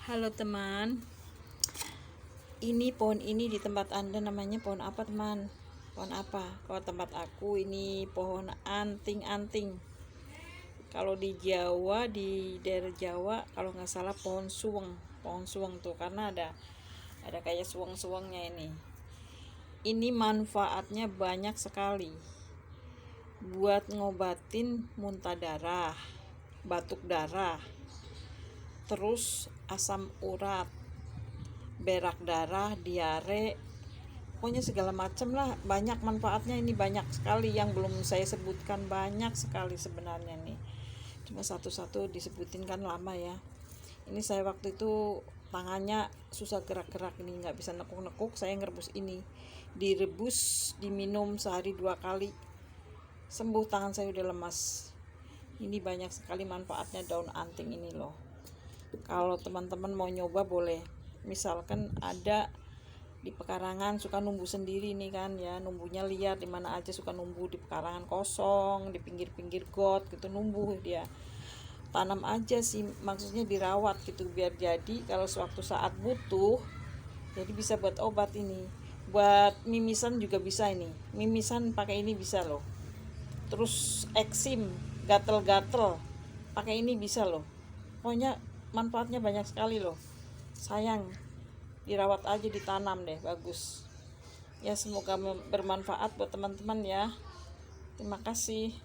Halo teman, ini pohon ini di tempat Anda namanya pohon apa teman? Pohon apa? Kalau tempat aku ini pohon anting-anting. Kalau di Jawa, di daerah Jawa, kalau nggak salah pohon suweng tuh, karena ada kayak suweng-suwengnya ini. Ini manfaatnya banyak sekali, buat ngobatin muntah darah, batuk darah, terus asam urat, berak darah, diare, pokoknya segala macam lah, banyak manfaatnya. Ini banyak sekali yang belum saya sebutkan, banyak sekali sebenarnya nih, cuma satu-satu disebutin kan lama ya. Ini saya waktu itu tangannya susah gerak-gerak, ini nggak bisa nekuk-nekuk, saya ngerebus ini, direbus diminum sehari 2 kali, sembuh, tangan saya udah lemas. Ini banyak sekali manfaatnya daun anting ini loh. Kalau teman-teman mau nyoba boleh, misalkan ada di pekarangan suka numbuh sendiri nih kan ya, numbuhnya liar di mana aja, suka numbuh di pekarangan kosong, di pinggir-pinggir got gitu numbuh dia. Tanam aja sih, maksudnya dirawat gitu biar jadi kalau suatu saat butuh, jadi bisa buat obat ini. Buat mimisan juga bisa ini. Mimisan pakai ini bisa loh. Terus eksim, gatel-gatel, pakai ini bisa loh. Pokoknya manfaatnya banyak sekali loh. Sayang, dirawat aja, ditanam deh, bagus ya. Semoga bermanfaat buat teman-teman ya. Terima kasih.